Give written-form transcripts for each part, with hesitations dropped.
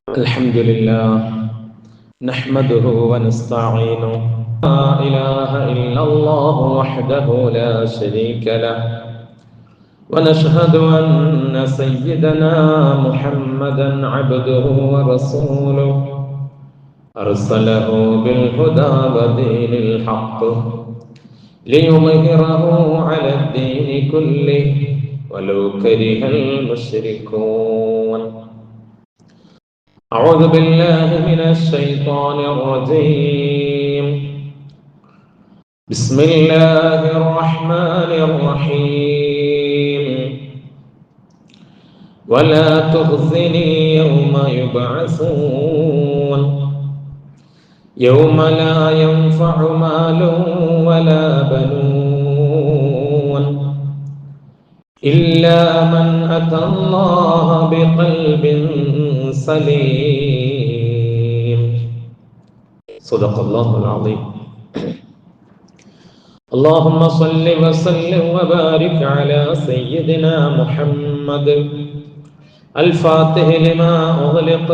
الحمد لله نحمده ونستعينه لا إله إلا الله وحده لا شريك له ونشهد أن سيدنا محمدا عبده ورسوله أرسله بالهدى ودين الحق ليظهره على الدين كله ولو كره المشركون. أعوذ بالله من الشيطان الرجيم. بسم الله الرحمن الرحيم. ولا تخزني يوم يبعثون يوم لا ينفع مال ولا بنون إلا من أتى الله بقلب سليم. صدق الله العظيم. اللهم صل وسلم وبارك على سيدنا محمد الفاتح لما أغلق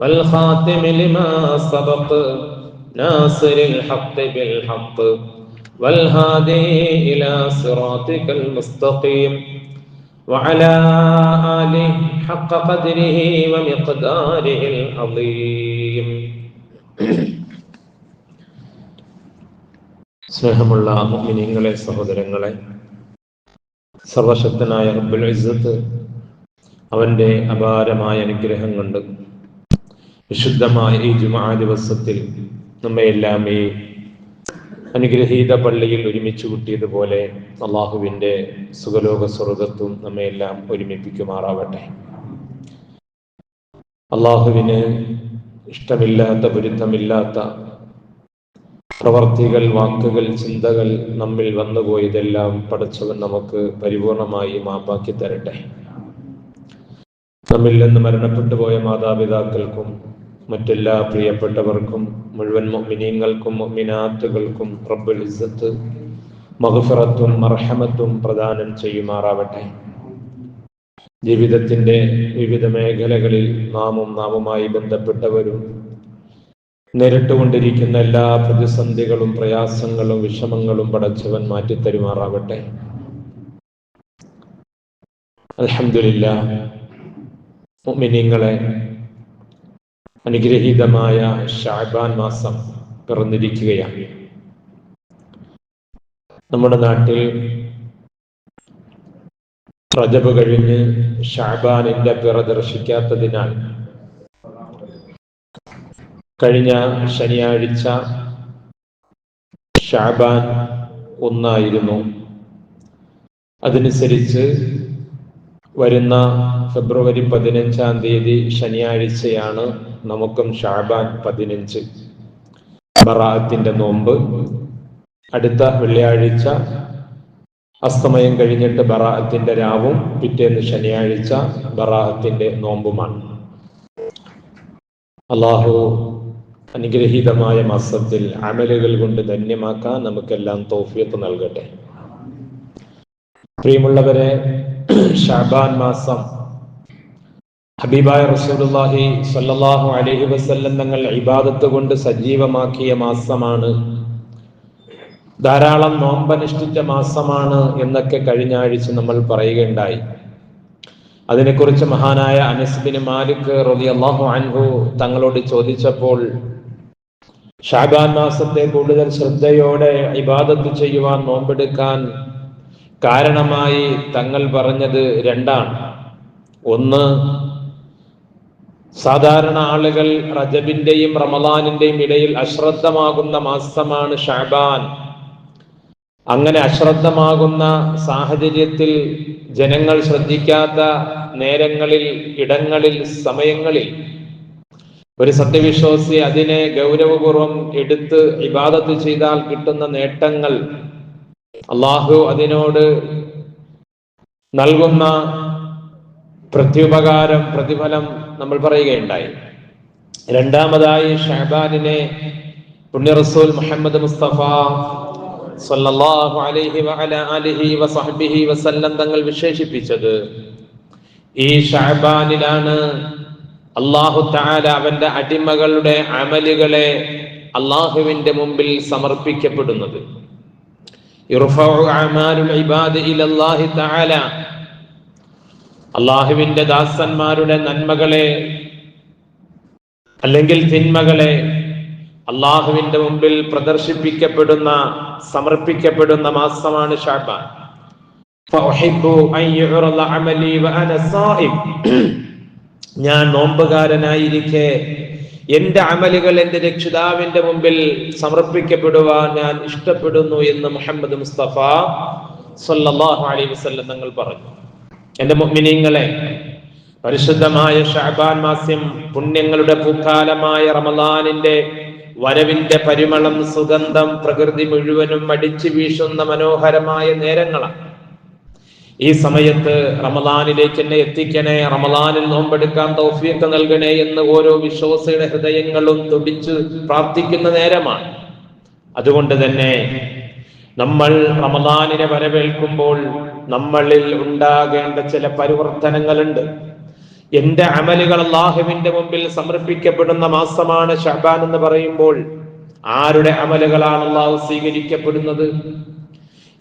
والخاتم لما سبق ناصر الحق بالحق والهادي إلى صراطك المستقيم وعلى آله حق قدره ومقداره العظيم. സ്നേഹമുള്ള മുഅ്മിനീങ്ങളെ, സഹോദരങ്ങളെ, സർവശക്തനായ റബ്ബുൽ ഇസ്സത്ത് അവന്റെ അപാരമായ അനുഗ്രഹം കൊണ്ട് വിശുദ്ധമായ ഈ ജുമുഅ ദിവസത്തിൽ നമ്മയെല്ലാം ഈ അനുഗ്രഹീത പള്ളിയിൽ ഒരുമിച്ച് കൂട്ടിയതുപോലെ അള്ളാഹുവിൻ്റെ സുഖലോക സ്വർഗത്തും നമ്മയെല്ലാം ഒരുമിപ്പിക്കുമാറാവട്ടെ. അള്ളാഹുവിന് ഇഷ്ടമില്ലാത്ത, പൊരുത്തമില്ലാത്ത പ്രവർത്തികൾ, വാക്കുകൾ, ചിന്തകൾ നമ്മിൽ വന്നുപോയതെല്ലാം പടച്ചവൻ നമുക്ക് പരിപൂർണമായി മാപ്പാക്കി തരട്ടെ. നമ്മിൽ നിന്ന് മരണപ്പെട്ടു പോയ മാതാപിതാക്കൾക്കും മറ്റെല്ലാ പ്രിയപ്പെട്ടവർക്കും മുഴുവൻ മുഅ്മിനീങ്ങൾക്കും മുഅ്മിനാത്തുകൾക്കും റബ്ബുൽ ഇസ്സത്ത് മഗ്ഫിറത്തും മർഹമത്തും പ്രദാനം ചെയ്യുമാറാവട്ടെ. ജീവിതത്തിൻ്റെ വിവിധ മേഖലകളിൽ നാമുമായി ബന്ധപ്പെട്ടവരും നേരിട്ടുകൊണ്ടിരിക്കുന്ന എല്ലാ പ്രതിസന്ധികളും പ്രയാസങ്ങളും വിഷമങ്ങളും പടച്ചവൻ മാറ്റിത്തരുമാറാവട്ടെ. അൽഹംദുലില്ലാഹ്, മുഅ്മിനീങ്ങളെ, അനുഗ്രഹീതമായ ശഅബാൻ മാസം പിറന്നിരിക്കുകയാണ്. നമ്മുടെ നാട്ടിൽ റജബ് കഴിഞ്ഞ് ശഅബാനിന്റെ പിറ ദർശിക്കാത്തതിനാൽ കഴിഞ്ഞ ശനിയാഴ്ച ശഅബാൻ 1 അതനുസരിച്ച് വരുന്ന ഫെബ്രുവരി 15 ശനിയാഴ്ചയാണ് നമുക്കും ശഅബാൻ 15 ബറാഅത്തിന്റെ നോമ്പ്. അടുത്ത വെള്ളിയാഴ്ച അസ്തമയം കഴിഞ്ഞിട്ട് ബറാഅത്തിന്റെ രാവും പിറ്റേന്ന് ശനിയാഴ്ച ബറാഅത്തിന്റെ നോമ്പുമാണ്. അല്ലാഹു അനുഗ്രഹീതമായ മാസത്തിൽ അമലുകൾ കൊണ്ട് ധന്യമാക്കാൻ നമുക്കെല്ലാം തൗഫീഖ് നൽകട്ടെ. പ്രിയമുള്ളവരെ, ശഅബാൻ മാസം ഹബീബായ റസൂലുള്ളാഹി സ്വല്ലല്ലാഹു അലൈഹി വസല്ലം തങ്ങൾ ഇബാദത്ത് കൊണ്ട് സജീവമാക്കിയ മാസമാണ്, ധാരാളം നോമ്പനുഷ്ഠിച്ച മാസമാണ് എന്നൊക്കെ കഴിഞ്ഞ ആഴ്ച നമ്മൾ പറയുകയുണ്ടായി. അതിനെക്കുറിച്ച് മഹാനായ അനസ് ബിൻ മാലിക് റളിയല്ലാഹു അൻഹു തങ്ങളോട് ചോദിച്ചപ്പോൾ ശഅബാൻ മാസത്തെ കൂടുതൽ ശ്രദ്ധയോടെ ഇബാദത്ത് ചെയ്യുവാൻ, നോമ്പെടുക്കാൻ കാരണമായി തങ്ങൾ പറഞ്ഞത് 2 ഒന്ന്, സാധാരണ ആളുകൾ റജബിന്റെയും റമളാനിന്റെയും ഇടയിൽ അശ്രദ്ധമാകുന്ന മാസമാണ് ശഅബാൻ. അങ്ങനെ അശ്രദ്ധമാകുന്ന സാഹചര്യത്തിൽ ജനങ്ങൾ ശ്രദ്ധിക്കാത്ത നേരങ്ങളിൽ, ഇടങ്ങളിൽ, സമയങ്ങളിൽ ഒരു സത്യവിശ്വാസി അതിനെ ഗൗരവപൂർവം എടുത്ത് ഇബാദത്ത് ചെയ്താൽ കിട്ടുന്ന നേട്ടങ്ങൾ, അള്ളാഹു അതിനോട് നൽകുന്ന പ്രത്യുപകാരം, പ്രതിഫലം നമ്മൾ പറയുകയുണ്ടായി. രണ്ടാമതായി ശഅബാനിനെ പുണ്യ റസൂൽ മുഹമ്മദ് മുസ്തഫ സല്ലല്ലാഹു അലൈഹി വഅല ആലിഹി വസഹ്ബിഹി വസല്ലം തങ്ങൾ വിശേഷിപ്പിച്ചത് ഈ ശഅബാനിലാണ് അല്ലാഹു തആല അവന്റെ അടിമകളുടെ അമലുകളെ അള്ളാഹുവിന്റെ മുമ്പിൽ സമർപ്പിക്കപ്പെടുന്നത്. ഇർഫഉ അഅമാലുൽ ഇബാദി ഇലല്ലാഹി തആല, അള്ളാഹുവിന്റെ ദാസന്മാരുടെ നന്മകളെ അല്ലെങ്കിൽ തിന്മകളെ അള്ളാഹുവിന്റെ മുമ്പിൽ പ്രദർശിപ്പിക്കപ്പെടുന്ന സമർപ്പിക്കപ്പെടുന്ന മാസമാണ് ശഅബാൻ. ഫഉഹിബ്ബു അൻ യുഅറദ അമലി വഅന സായിം, ഞാൻ നോമ്പുകാരനായിരിക്കെ എന്റെ അമലുകൾ എന്റെ രക്ഷിതാവിന്റെ മുമ്പിൽ സമർപ്പിക്കപ്പെടുവാൻ ഞാൻ ഇഷ്ടപ്പെടുന്നു എന്ന് മുഹമ്മദ് മുസ്തഫ സല്ലല്ലാഹു അലൈഹി വസല്ലം തങ്ങൾ പറഞ്ഞു. എന്റെ മുഅ്മിനീങ്ങളെ, പരിശുദ്ധമായ ശഅബാൻ മാസം പുണ്യങ്ങളുടെ പൂക്കാലമായ റമളാനിന്റെ വരവിന്റെ പരിമളം, സുഗന്ധം പ്രകൃതി മുഴുവനും അടിച്ചു വീശുന്ന മനോഹരമായ നേരങ്ങളാണ്. ഈ സമയത്ത് റമളാനിലേക്ക് എന്നെ എത്തിക്കണേ, റമളാനിൽ നോമ്പെടുക്കാൻ തൗഫീഖ് നൽകണേ എന്ന് ഓരോ വിശ്വാസിയുടെ ഹൃദയങ്ങളും തുടിച്ച് പ്രാർത്ഥിക്കുന്ന നേരമാണ്. അതുകൊണ്ട് തന്നെ നമ്മൾ റമളാനിനെ വരവേൽക്കുമ്പോൾ നമ്മളിൽ ഉണ്ടാകേണ്ട ചില പരിവർത്തനങ്ങളുണ്ട്. എന്റെ അമലുകൾ അല്ലാഹുവിന്റെ മുമ്പിൽ സമർപ്പിക്കപ്പെടുന്ന മാസമാണ് ശഅബാൻ എന്ന് പറയുമ്പോൾ ആരുടെ അമലുകളാണ് അല്ലാഹു സ്വീകരിക്കപ്പെടുന്നത്?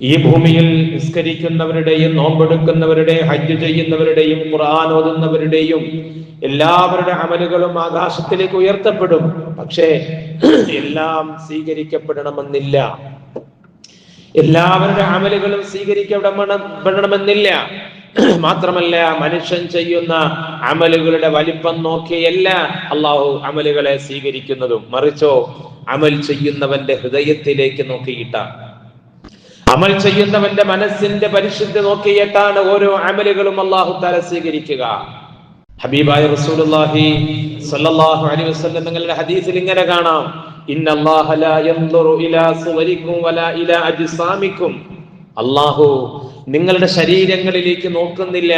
ഈ ഭൂമിയിൽ നിസ്കരിക്കുന്നവരുടെയും നോമ്പെടുക്കുന്നവരുടെയും ഹജ്ജ് ചെയ്യുന്നവരുടെയും ഖുർആൻ ഓതുന്നവരുടെയും എല്ലാവരുടെ അമലുകളും ആകാശത്തിലേക്ക് ഉയർത്തപ്പെടും. പക്ഷേ എല്ലാം സ്വീകരിക്കപ്പെടണമെന്നില്ല. എല്ലാവരുടെ അമലുകളും സ്വീകരിക്കപ്പെടണമെന്നില്ല. മാത്രമല്ല, മനുഷ്യൻ ചെയ്യുന്ന അമലുകളുടെ വലിപ്പം നോക്കിയല്ല അള്ളാഹു അമലുകളെ സ്വീകരിക്കുന്നതും, മറിച്ചോ അമൽ ചെയ്യുന്നവന്റെ ഹൃദയത്തിലേക്ക് നോക്കിയിട്ടാണ്, അമൽ ചെയ്യുന്നവന്റെ മനസ്സിന്റെ പരിശുദ്ധി നോക്കിയിട്ടാണ് ഓരോ അമലുകളും അല്ലാഹു തആല സ്വീകരിക്കുക. ഹബീബായ റസൂലുള്ളാഹി സ്വല്ലല്ലാഹു അലൈഹി വസല്ലം തങ്ങളുടെ ഹദീസിൽ ഇങ്ങനെ കാണാം, ഇന്നല്ലാഹ ലാ യൻദുറു ഇലാ സുവരിക്കും വലാ ഇലാ അജ്സാമിക്കും, അല്ലാഹു നിങ്ങളുടെ ശരീരങ്ങളിലേക്ക് നോക്കുന്നില്ല,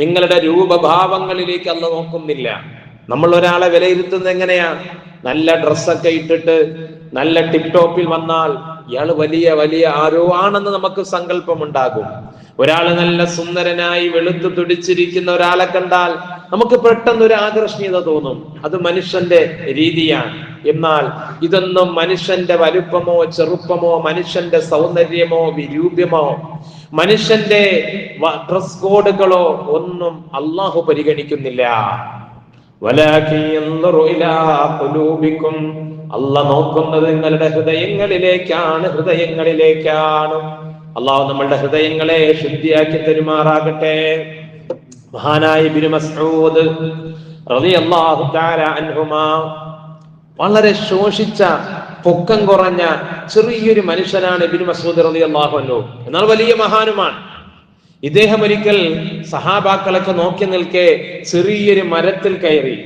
നിങ്ങളുടെ രൂപഭാവങ്ങളിലേക്ക് അല്ലാഹു നോക്കുന്നില്ല. നമ്മൾ ഒരാളെ വിലയിരുത്തുന്നത് എങ്ങനെയാ? നല്ല ഡ്രസ്സൊക്കെ ഇട്ടിട്ട് നല്ല ടിപ് ടോപ്പിൽ വന്നാൽ ഇയാള് വലിയ വലിയ ആരോ ആണെന്ന് നമുക്ക് സങ്കല്പമുണ്ടാകും. ഒരാള് നല്ല സുന്ദരനായി വെളുത്തു തുടിച്ചിരിക്കുന്ന ഒരാളെ കണ്ടാൽ നമുക്ക് പെട്ടെന്ന് ഒരു ആകർഷണീയത തോന്നും. അത് മനുഷ്യന്റെ രീതിയാണ്. എന്നാൽ ഇതൊന്നും മനുഷ്യന്റെ വലുപ്പമോ ചെറുപ്പമോ മനുഷ്യന്റെ സൗന്ദര്യമോ വിരൂപ്യമോ മനുഷ്യന്റെ ഡ്രസ് കോഡുകളോ ഒന്നും അല്ലാഹു പരിഗണിക്കുന്നില്ല. അല്ലാഹു നോക്കുന്നത് നിങ്ങളുടെ ഹൃദയങ്ങളിലേക്കാണ്. അല്ലാഹു നമ്മളുടെ ഹൃദയങ്ങളെ ശുദ്ധിയാക്കി തരുമാറാകട്ടെ. മഹാനായ ഇബ്നു മസ്ഊദ് റളിയല്ലാഹു തആല അൻഹുമാ വളരെ ശോഷിച്ച, പൊക്കം കുറഞ്ഞ ചെറിയൊരു മനുഷ്യനാണ് ഇബ്നു മസ്ഊദ് റളിയല്ലാഹു അൻഹു. എന്നാൽ വലിയ മഹാനുമാണ്. ഇദ്ദേഹം ഒരിക്കൽ സഹാബാക്കളൊക്കെ നോക്കി നിൽക്കെ ചെറിയൊരു മരത്തിൽ കയറി.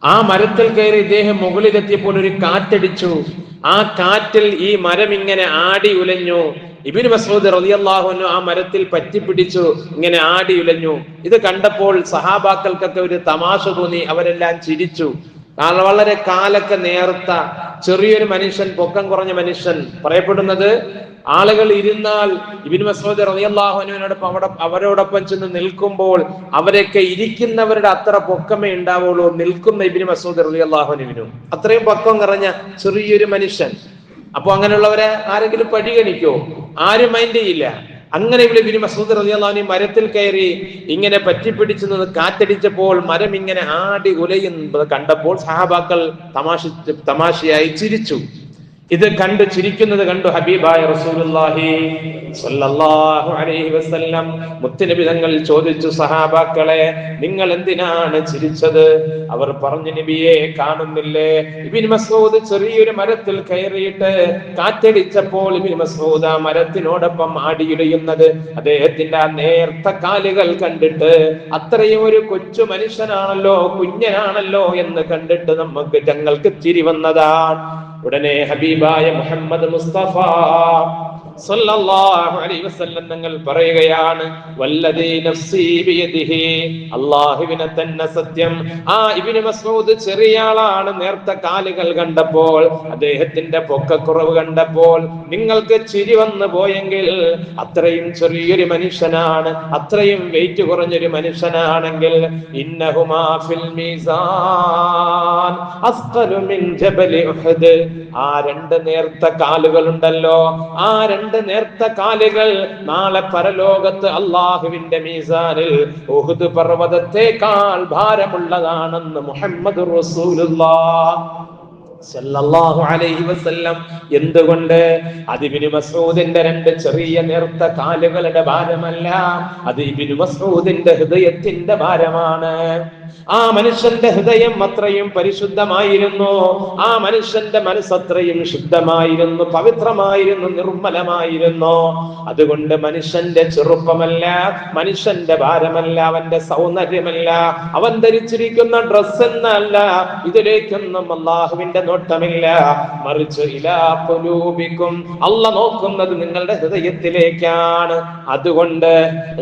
ആ മരത്തിൽ കയറി ഇദ്ദേഹം മുകളിലെത്തിയപ്പോൾ ഒരു കാറ്റടിച്ചു. ആ കാറ്റിൽ ഈ മരം ഇങ്ങനെ ആടി ഉലഞ്ഞു. ഇബ്നു മസ്ഊദ് റളിയല്ലാഹു അൻഹു ആ മരത്തിൽ പറ്റിപ്പിടിച്ചു, ഇങ്ങനെ ആടി ഉലഞ്ഞു. ഇത് കണ്ടപ്പോൾ സഹാബാക്കൾക്കൊക്കെ ഒരു തമാശ തോന്നി. അവരെല്ലാം ചിരിച്ചു. വളരെ കാലൊക്കെ നേർത്ത ചെറിയൊരു മനുഷ്യൻ, പൊക്കം കുറഞ്ഞ മനുഷ്യൻ. പറയപ്പെടുന്നത് ആളുകൾ ഇരുന്നാൽ ഇബ്നു മസ്ഊദ് റളിയല്ലാഹു അൻഹുവിനോടൊപ്പം അവരോടൊപ്പം ചെന്ന് നിൽക്കുമ്പോൾ അവരൊക്കെ ഇരിക്കുന്നവരുടെ അത്ര പൊക്കമേ ഉണ്ടാവുള്ളൂ നിൽക്കുന്ന ഇബ്നു മസ്ഊദ് റളിയല്ലാഹു അൻഹുവിനും. അത്രയും പൊക്കം കുറഞ്ഞ ചെറിയൊരു മനുഷ്യൻ. അപ്പൊ അങ്ങനെയുള്ളവരെ ആരെങ്കിലും പരിഗണിക്കോ? ആരും മൈൻഡ് ചെയ്യില്ല. അങ്ങനെ ഇബ്നു മസ്ഊദ് റളിയല്ലാഹു അൻഹു മരത്തിൽ കയറി ഇങ്ങനെ പറ്റിപ്പിടിച്ചു നിന്ന് കാറ്റടിച്ചപ്പോൾ മരം ഇങ്ങനെ ആടി ഉലയുന്നത് കണ്ടപ്പോൾ സഹാബാക്കൾ തമാശയായി ചിരിച്ചു. ഇത് കണ്ടു ചിരിക്കുന്നത് കണ്ടു ഹബീബായ റസൂലുള്ളാഹി സ്വല്ലല്ലാഹു അലൈഹി വസല്ലം മുത്തുനബി തങ്ങൾ ചോദിച്ചു, സഹാബാക്കളെ നിങ്ങൾ എന്തിനാണ് ചിരിച്ചത്? അവർ പറഞ്ഞു, നബിയെ കാണുന്നില്ലേ, ഇബ്നു മസ്ഊദ് ചെറിയൊരു മരത്തിൽ കയറിയിട്ട് കാറ്റടിച്ചപ്പോൾ ഇബ്നു മസ്ഊദ് ആ മരത്തിനോടൊപ്പം ആടിയുലയുന്നത് അദ്ദേഹത്തിന്റെ ആ നേർത്ത കാലുകൾ കണ്ടിട്ട് അത്രയും ഒരു കൊച്ചു മനുഷ്യനാണല്ലോ, കുഞ്ഞനാണല്ലോ എന്ന് കണ്ടിട്ട് ഞങ്ങൾക്ക് ചിരി വന്നതാണ്. ഉടനെ ഹബീബായ മുഹമ്മദ് മുസ്തഫ സല്ലല്ലാഹു അലൈഹി വസല്ലം തങ്ങൾ പറയുകയാണ്, വല്ലദീ നഫ്സീ ബിയദിഹി, അല്ലാഹുവിനെ തന്നെ സത്യം. ആ ഇബ്നു മസ്ഊദ് ചെറിയ ആളാണ്. നേർത്ത കാലുകൾ കണ്ടപ്പോൾ, അദ്ദേഹത്തിന്റെ പൊക്കക്കുറവ് കണ്ടപ്പോൾ നിങ്ങൾക്ക് ചിരി വന്നു പോയെങ്കിൽ, അത്രയും ചെറിയൊരു മനുഷ്യനാണ്, അത്രയും വെയിറ്റ് കുറഞ്ഞൊരു മനുഷ്യനാണെങ്കിൽ, ഇന്നഹുമാ ഫിൽ മീസാൻ അസ്ഖലു മിൻ ജബലി ഉഹദ്, ആ രണ്ട് നേർത്ത കാലുകൾ ഉണ്ടല്ലോ, ആ രണ്ട് നേർത്ത കാലുകൾ നാളെ പരലോകത്ത് അള്ളാഹുവിന്റെ മീസാനിൽ ഉഹുദ് പർവ്വതത്തെക്കാൾ ഭാരമുള്ളതാണെന്ന് മുഹമ്മദ് റസൂലുള്ളാഹ് സല്ലല്ലാഹു അലൈഹി വസല്ലം. എന്തുകൊണ്ട്? അത് ഇബ്നു മസ്ഊദിന്റെ രണ്ട് ചെറിയ നേർത്ത കാലുകളുടെ ഭാരമല്ല, അത് ഇബ്നു മസ്ഊദിന്റെ ഹൃദയത്തിന്റെ ഭാരമാണ്. ആ മനുഷ്യന്റെ ഹൃദയം അത്രയും പരിശുദ്ധമായിരുന്നു, ആ മനുഷ്യന്റെ മനസ്സത്രയും ശുദ്ധമായിരുന്നു, പവിത്രമായിരുന്നു, നിർമ്മലമായിരുന്നു. അതുകൊണ്ട് മനുഷ്യന്റെ ചെറുപ്പമല്ല, മനുഷ്യന്റെ ഭാരമല്ല, അവന്റെ സൗന്ദര്യമല്ല, അവൻ ധരിച്ചിരിക്കുന്ന ഡ്രസ് എന്നല്ല, ഇതിലേക്കൊന്നും അള്ളാഹുവിന്റെ നോട്ടമില്ല. മറിച്ച് ഇലാ ഖുലൂബിക്കും, അല്ലാഹ് നോക്കുന്നത് നിങ്ങളുടെ ഹൃദയത്തിലേക്കാണ്. അതുകൊണ്ട്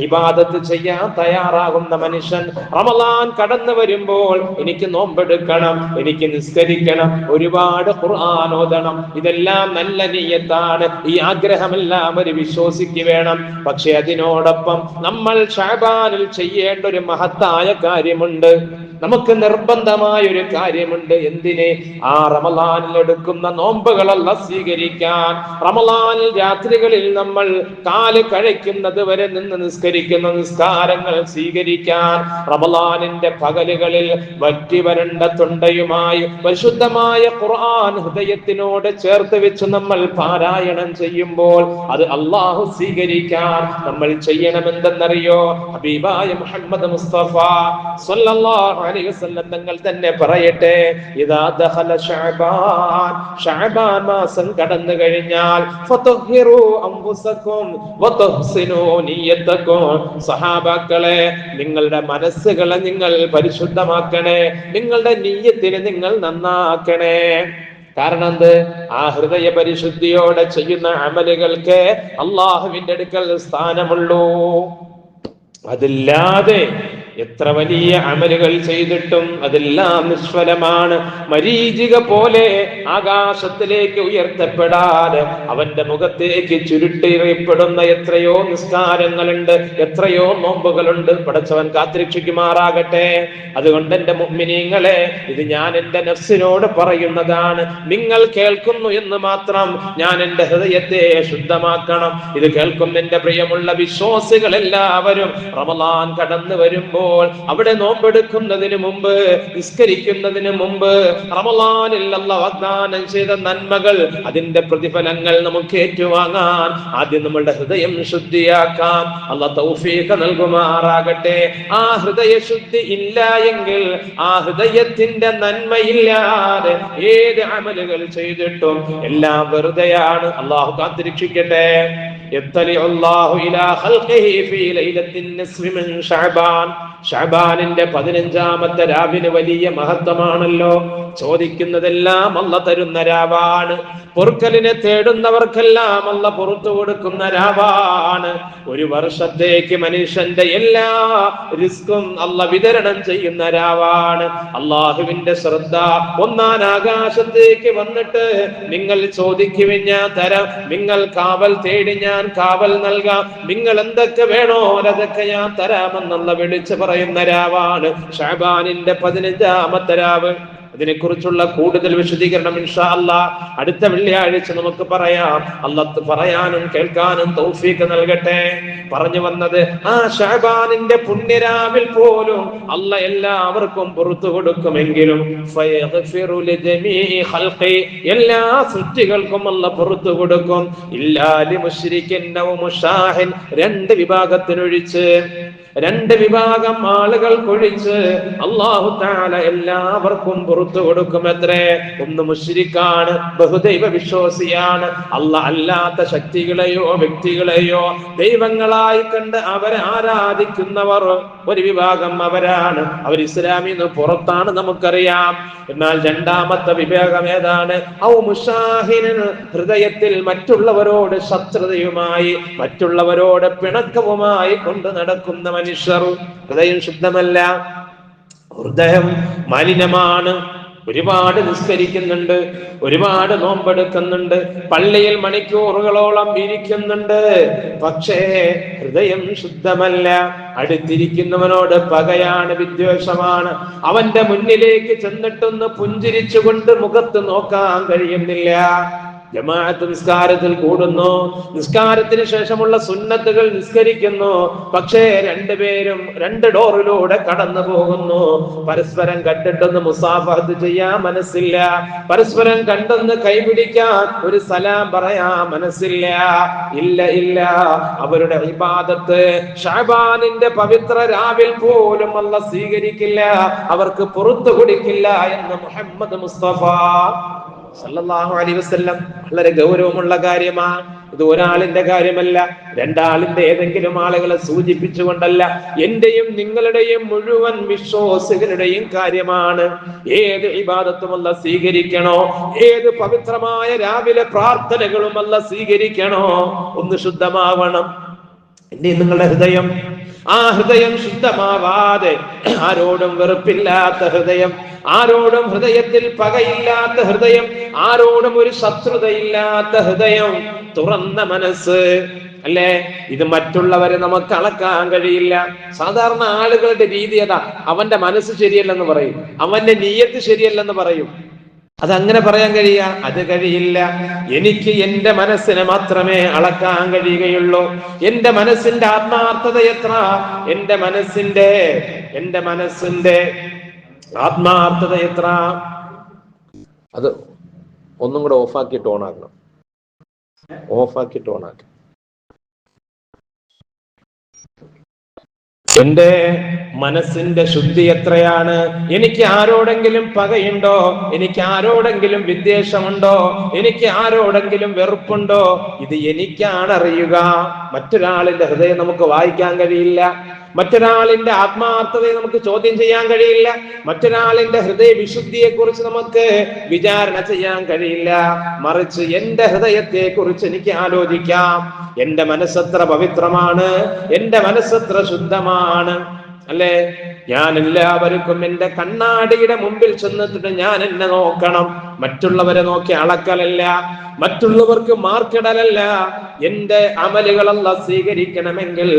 ഇബാദത്ത് ചെയ്യാൻ തയ്യാറാകുന്ന മനുഷ്യൻ റമളാൻ കടന്നു വരുമ്പോൾ എനിക്ക് നോമ്പെടുക്കണം, എനിക്ക് നിസ്കരിക്കണം, ഒരുപാട് ഖുർആൻ ഓതണം, ഇതെല്ലാം നല്ല നിയ്യത്താണ്. ഈ ആഗ്രഹമെല്ലാം ഒരു വിശ്വാസിക്ക് വേണം. പക്ഷെ അതിനോടൊപ്പം നമ്മൾ ശഅബാനിൽ ചെയ്യേണ്ട ഒരു മഹത്തായ കാര്യമുണ്ട്, നമുക്ക് നിർബന്ധമായ ഒരു കാര്യമുണ്ട്. എന്തിനെ? ആ റമളാനിൽ എടുക്കുന്ന നോമ്പുകളല്ല സ്വീകരിക്കാൻ. റമളാനിൽ രാത്രികളിൽ നമ്മൾ കാല് കഴിക്കുന്നത് വരെ നിന്ന് നിസ്കരിക്കുന്ന നിസ്കാരങ്ങൾ സ്വീകരിക്കാൻ, റമളാനിന്റെ പകലുകളിൽ വറ്റി വരണ്ട തൊണ്ടയുമായി പരിശുദ്ധമായ ഖുർആൻ ഹൃദയത്തിനോട് ചേർത്ത് വെച്ച് നമ്മൾ പാരായണം ചെയ്യുമ്പോൾ അത് അല്ലാഹു സ്വീകരിക്കാൻ നമ്മൾ ചെയ്യണമെന്തെന്നറിയോ? ഹബീബായ മുഹമ്മദ് മുസ്തഫ സ്വല്ലല്ലാഹു അലൈഹി വസല്ലം തങ്ങൾ തന്നെ പറയട്ടെ, ഇദാ ദഖല ശഅബാൻ, ശഅബാൻ മാസം കടന്നു കഴിഞ്ഞാൽ, ഫതഹിറു അൻഫുസകും വതഹ്സിനു നിയ്യതകും, സഹാബാക്കളെ നിങ്ങളുടെ മനസ്സുകളെ നിങ്ങൾ പരിശുദ്ധമാക്കണേ, നിങ്ങളുടെ നിയ്യത്തിനെ നിങ്ങൾ നന്നാക്കണേ. കാരണം എന്ത്? ആ ഹൃദയ പരിശുദ്ധിയോടെ ചെയ്യുന്ന അമലുകൾക്ക് അള്ളാഹുവിന്റെ അടുക്കൽ സ്ഥാനമുള്ളൂ. അതില്ലാതെ എത്ര വലിയ അമലുകൾ ചെയ്തിട്ടും അതെല്ലാം നിഷ്ഫലമാണ്. മരീചിക പോലെ ആകാശത്തിലേക്ക് ഉയർത്തപ്പെടാതെ അവന്റെ മുഖത്തേക്ക് ചുരുട്ടിറിയപ്പെടുന്ന എത്രയോ നിസ്കാരങ്ങളുണ്ട്, എത്രയോ നോമ്പുകളുണ്ട്. പടച്ചവൻ കാത്തിരക്ഷിക്കുമാറാകട്ടെ. അതുകൊണ്ട് എന്റെ മുഅ്മിനീങ്ങളെ, ഇത് ഞാൻ എന്റെ നഫ്സിനോട് പറയുന്നതാണ്. നിങ്ങൾ കേൾക്കുന്നു എന്ന് മാത്രം ഞാൻ എന്റെ ഹൃദയത്തെ ശുദ്ധമാക്കണം. ഇത് കേൾക്കുന്ന എന്റെ പ്രിയമുള്ള വിശ്വാസികൾ എല്ലാവരും റമളാൻ കടന്നു വരുമ്പോൾ, അവിടെ നോമ്പെടുക്കുന്നതിന് മുമ്പ്, നിസ്കരിക്കുന്നതിന് മുമ്പ്, റമളാനിൽ അല്ലാഹു വാഗ്ദാനം ചെയ്ത നന്മകൾ, അതിന്റെ പ്രതിഫലങ്ങൾ നമുക്ക് ഏറ്റുവാങ്ങാൻ ആദ്യം നമ്മളുടെ ഹൃദയം ശുദ്ധിയാക്കാം. അല്ലാഹു തൗഫീഖ് നൽകുമാറാകട്ടെ. ആ ഹൃദയ ശുദ്ധി ഇല്ല എങ്കിൽ, ആ ഹൃദയത്തിന്റെ നന്മയില്ലാതെ ഏത് അമലുകൾ ചെയ്തിട്ടും എല്ലാം വെറുതെയാണ്. അല്ലാഹു കാത്തിരക്ഷിക്കട്ടെ. യത്തലിഉല്ലാഹു ഇലാ ഖൽഖിഹി ഫീ ലൈലത്തിൻ നിസ്ഫി മിൻ ശഅബാൻ, ശഅബാനിന്റെ 15ാമത്തെ രാവിന് വലിയ മഹത്വമാണല്ലോ. ചോദിക്കുന്നതെല്ലാം അല്ലാഹ് തരുന്ന രാവാണ്. പൊറുക്കലിനെ തേടുന്നവർക്കെല്ലാം അല്ലാഹ് പുറത്തു കൊടുക്കുന്ന രാവാണ്. ഒരു വർഷത്തേക്ക് മനുഷ്യന്റെ എല്ലാ റിസ്കും അല്ലാഹ് വിതരണം ചെയ്യുന്ന രാവാണ്. അള്ളാഹുവിന്റെ ശ്രദ്ധ ഒന്നാം ആകാശത്തേക്ക് വന്നിട്ട്, നിങ്ങൾ ചോദിക്കുവിൻ ഞാൻ തരാം, നിങ്ങൾ കാവൽ തേടി ഞാൻ കാവൽ നൽകാം, നിങ്ങൾ എന്തൊക്കെ വേണോ അതൊക്കെ ഞാൻ തരാമെന്നുള്ള വിളിച്ചു പറയുന്ന രാവാണ് ശഅബാനിന്റെ 15ാമത്തെ രാവ്. അതിനെക്കുറിച്ചുള്ള കൂടുതൽ വിശദീകരണം ഇൻഷാ അല്ലാഹ് അടുത്ത വെള്ളിയാഴ്ച നമുക്ക് പറയാം. അല്ലാഹ് പറയാനും കേൾക്കാനും തൗഫീഖ് നൽകട്ടെ. പറഞ്ഞു വന്നത്, ആ ശഅബാനിന്റെ പുണ്യരാവിൽ പോലും അല്ലാഹ് എല്ലാവർക്കും പുറത്തു കൊടുക്കുമെങ്കിലും ഫയഗ്ഫിറു ലിജമീഇ ഖൽഖി, എല്ലാ സൃഷ്ടികൾക്കും അല്ലാഹ് പുറത്തു കൊടുക്കും. ഇല്ലാ ലിമുശ്രികിൻ ഔ മുശാഹിൻ, രണ്ട് വിഭാഗത്തിനൊഴിച്ച്. രണ്ട് വിഭാഗം ആളുകൾ കൊഴിച്ച് അല്ലാഹു തആല എല്ലാവർക്കും പുറത്തു കൊടുക്കുമത്രേ. ഒന്ന് മുശ്രിക്കാണ്, ബഹുദൈവ വിശ്വാസിയാണ്. അല്ലാഹ് അല്ലാത്ത ശക്തികളെയോ വ്യക്തികളെയോ ദൈവങ്ങളായി കണ്ട് അവരെ ആരാധിക്കുന്നവർ ഒരു വിഭാഗം അവരാണ്. അവർ ഇസ്ലാമിൽ നിന്ന് പുറത്താണ്, നമുക്കറിയാം. എന്നാൽ രണ്ടാമത്തെ വിഭാഗം ഏതാണ്? ഔ മുശാഹിനൻ, ഹൃദയത്തിൽ മറ്റുള്ളവരോട് ശത്രുതയുമായി, മറ്റുള്ളവരോട് പിണക്കവുമായി കൊണ്ട് നടക്കുന്ന മനുഷ്യർ. ഹൃദയം ശുദ്ധമല്ല, ഹൃദയം മലിനമാണ്. ഒരുപാട് നിസ്കരിക്കുന്നുണ്ട്, ഒരുപാട് നോമ്പെടുക്കുന്നുണ്ട്, പള്ളിയിൽ മണിക്കൂറുകളോളം ഇരിക്കുന്നുണ്ട്, പക്ഷേ ഹൃദയം ശുദ്ധമല്ല. അടുത്തിരിക്കുന്നവനോട് പകയാണ്, വിദ്വേഷമാണ്. അവന്റെ മുന്നിലേക്ക് ചെന്നിട്ടൊന്ന് പുഞ്ചിരിച്ചുകൊണ്ട് മുഖത്ത് നോക്കാൻ കഴിയുന്നില്ല. ജമാഅത്ത് നിസ്കാരത്തിൽ കൂടുന്നു, നിസ്കാരത്തിന് ശേഷമുള്ള സുന്നത്തുകൾ നിസ്കരിക്കുന്നു, പക്ഷേ രണ്ടുപേരും രണ്ട് ഡോറിലൂടെ കടന്നു പോകുന്നു. പരസ്പരം കണ്ടിട്ടൊന്ന് മുസാഫഹത്ത് ചെയ്യാൻ മനസ്സില്ല, പരസ്പരം കണ്ടൊന്ന് കൈപിടിക്കാൻ ഒരു സലാം പറയാൻ മനസ്സില്ല. ഇല്ല, അവരുടെ ഇബാദത്ത് ശഅബാനിന്റെ പവിത്ര രാവിൽ പോലും അല്ലാഹ് സ്വീകരിക്കില്ല, അവർക്ക് പുറത്തു കൊടുക്കില്ല എന്ന് മുഹമ്മദ് മുസ്തഫ സല്ലല്ലാഹു അലൈഹി വസല്ലം. വളരെ ഗൗരവമുള്ള കാര്യമാണ് ഇത്. ഒരാളിന്റെ കാര്യമല്ല, രണ്ടാളിന്റെ ഏതെങ്കിലും ആളുകളെ സൂചിപ്പിച്ചുകൊണ്ടല്ല, എന്റെയും നിങ്ങളുടെയും മുഴുവൻ വിശ്വാസികളുടെയും കാര്യമാണ്. ഏത് ഇബാദത്തും അല്ലാഹ് സ്വീകരിക്കണോ, ഏത് പവിത്രമായ രാവിലെ പ്രാർത്ഥനകളും അല്ലാഹ് സ്വീകരിക്കണോ, ഒന്ന് ശുദ്ധമാവണം. ഇനി നിങ്ങളുടെ ഹൃദയം, ആ ഹൃദയം ശുദ്ധമാവാതെ, ആരോടും വെറുപ്പില്ലാത്ത ഹൃദയം, ആരോടും ഹൃദയത്തിൽ പകയില്ലാത്ത ഹൃദയം, ആരോടും ഒരു ശത്രുതയില്ലാത്ത ഹൃദയം, തുറന്ന മനസ്സ്, അല്ലേ? ഇത് മറ്റുള്ളവരെ നമുക്ക് അളക്കാൻ കഴിയില്ല. സാധാരണ ആളുകളുടെ രീതി അതാ, അവന്റെ മനസ്സ് ശരിയല്ലെന്ന് പറയും, അവന്റെ നിയ്യത്ത് ശരിയല്ലെന്ന് പറയും. അതങ്ങനെ പറയാൻ കഴിയുക? അത് കഴിയില്ല. എനിക്ക് എന്റെ മനസ്സിനെ മാത്രമേ അളക്കാൻ കഴിയുകയുള്ളൂ. എന്റെ മനസ്സിന്റെ ആത്മാർത്ഥത എത്ര, എന്റെ മനസ്സിന്റെ ആത്മാർത്ഥത എത്ര, അത് ഒന്നും കൂടെ ഓഫാക്കിയിട്ട് ഓണാക്കണം. എന്റെ മനസ്സിന്റെ ശുദ്ധി എത്രയാണ്? എനിക്ക് ആരോടെങ്കിലും പകയുണ്ടോ? എനിക്ക് ആരോടെങ്കിലും വിദ്വേഷമുണ്ടോ? എനിക്ക് ആരോടെങ്കിലും വെറുപ്പുണ്ടോ? ഇത് എനിക്കാണ് അറിയുക. മറ്റൊരാളിന്റെ ഹൃദയം നമുക്ക് വായിക്കാൻ കഴിയില്ല, മറ്റൊരാളിന്റെ ആത്മാർത്ഥതയെ നമുക്ക് ചോദ്യം ചെയ്യാൻ കഴിയില്ല, മറ്റൊരാളിന്റെ ഹൃദയ വിശുദ്ധിയെ കുറിച്ച് നമുക്ക് വിചാരണ ചെയ്യാൻ കഴിയില്ല. മറിച്ച് എന്റെ ഹൃദയത്തെ കുറിച്ച് എനിക്ക് ആലോചിക്കാം. എന്റെ മനസ്സെത്ര പവിത്രമാണ്, എന്റെ മനസ്സെത്ര ശുദ്ധമാണ്, അല്ലേ? ഞാൻ എല്ലാവർക്കും എന്റെ കണ്ണാടിയുടെ മുമ്പിൽ ചെന്നിട്ട് ഞാൻ എന്നെ നോക്കണം. മറ്റുള്ളവരെ നോക്കി അളക്കലല്ല, മറ്റുള്ളവർക്ക് മാർക്കിടലല്ല. എന്റെ അമലുകൾ അല്ലാഹ് സ്വീകരിക്കണമെങ്കിൽ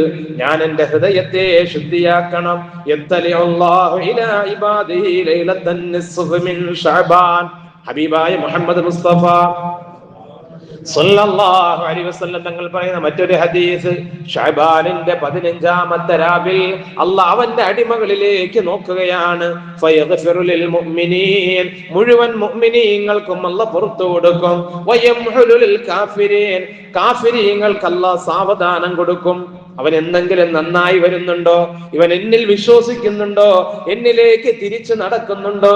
ഞാൻ എന്റെ ഹൃദയത്തെ ശുദ്ധിയാക്കണം. യത്തലിഉല്ലാഹു ഇലാ ഇബാദിഹി ലൈലത്തൻ നിസ്ഫി മിൻ ശഅബാൻ. ഹബീബായ മുഹമ്മദ് മുസ്തഫ സല്ലല്ലാഹു അലൈഹി വസല്ലം തങ്ങൾ പറയുന്ന മറ്റൊരു ഹദീസ്, ശഅബാനിന്റെ 15ാമത്തെ രാവിൽ അല്ലാഹ് അവന്റെ അടിമകളിലേക്ക് നോക്കുകയാണ്. ഫയഗ്ഫിറു ലിൽ മുഅ്മിനീൻ, മുഴുവൻ മുഅ്മിനീങ്ങൾക്കും അല്ലാഹ് പുറത്തു കൊടുക്കും. വയംഹുലു ലിൽ കാഫിരീൻ, കാഫിരീങ്ങൾക്ക് അല്ലാഹ് സാവധാനം കൊടുക്കും. അവൻ എന്തെങ്കിലും നന്നായി വരുന്നുണ്ടോ, ഇവൻ എന്നിൽ വിശ്വസിക്കുന്നുണ്ടോ, എന്നിലേക്ക് തിരിച്ചു നടക്കുന്നുണ്ടോ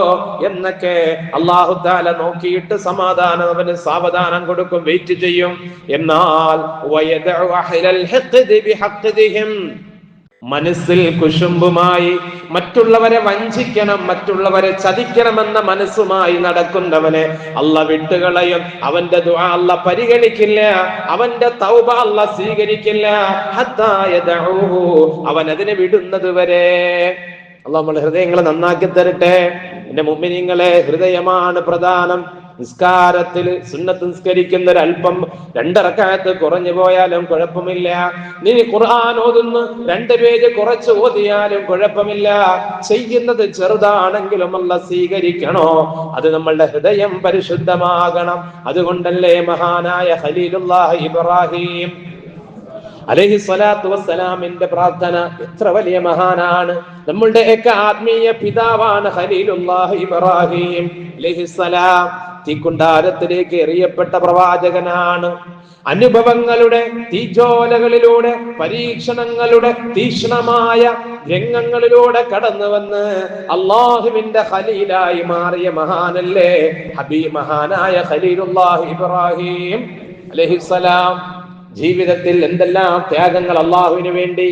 എന്നൊക്കെ അല്ലാഹു തആല നോക്കിയിട്ട് സമാധാനം അവന് സാവധാനം കൊടുക്കും, വെയിറ്റ് ചെയ്യും. എന്നാൽ വയദഉ അഹ്ലൽ ഹിഖ്ദി ബിഹഖ്ദിഹിം, മനസ്സിൽ കുശുമ്പുമായി മറ്റുള്ളവരെ വഞ്ചിക്കണം, മറ്റുള്ളവരെ ചതിക്കണമെന്ന മനസ്സുമായി നടക്കുന്നവനെ അല്ലാഹ് വിട്ടുകളയും. അവന്റെ ദുആ അല്ലാഹ് പരിഗണിക്കില്ല, അവന്റെ തൗബ അല്ലാഹ് സ്വീകരിക്കില്ല. ഹത്താ യദഊഹു, അവൻ അതിനെ വിടുന്നത് വരെ. അല്ലാഹ് നമ്മുടെ ഹൃദയങ്ങളെ നന്നാക്കി തരട്ടെ. എന്റെ മുഅ്മിനീങ്ങളെ, ഹൃദയമാണ് പ്രധാനം. നിസ്കാരത്തിൽ സുന്നത്ത് നിസ്കരിക്കുന്ന ഒരല്പം 2 റക്അത്ത് കുറഞ്ഞു പോയാലും കുഴപ്പമില്ല. നീ ഖുർആൻ ഓതുന്നു, 2 പേജ് കുറച്ച് ഓതിയാലും കുഴപ്പമില്ല. ചെയ്യുന്നത് ചെറുതാണെങ്കിലും അല്ലാഹ് സ്വീകരിക്കണോ? അത് നമ്മളുടെ ഹൃദയം പരിശുദ്ധമാകണം. അതുകൊണ്ടല്ലേ മഹാനായ ഖലീലുല്ലാഹി ഇബ്രാഹിം അലൈഹി സ്വലാത്തു വസ്സലാമിന്റെ പ്രാർത്ഥന എത്ര വലിയ മഹാനാണ്. നമ്മളുടെ ഒക്കെ ആത്മീയ പിതാവാണ് ഖലീലുല്ലാഹി ഇബ്രാഹിം അലൈഹിസ്സലാം. തീക്കുണ്ടാരത്തിലേക്ക് എറിയപ്പെട്ട പ്രവാചകനാണ്. അനുഭവങ്ങളുടെ തീജ്വാലകളിലൂടെ, പരീക്ഷണങ്ങളുടെ തീക്ഷ്ണമായ രംഗങ്ങളിലൂടെ കടന്നു വന്ന് അള്ളാഹുവിന്റെ ഖലീലായി മാറിയ മഹാനല്ലേ മഹാനായ ഖലീലുല്ലാഹി ഇബ്രാഹിം അലൈഹിസ്സലാം. ജീവിതത്തിൽ എന്തെല്ലാം ത്യാഗങ്ങൾ അള്ളാഹുവിന് വേണ്ടി,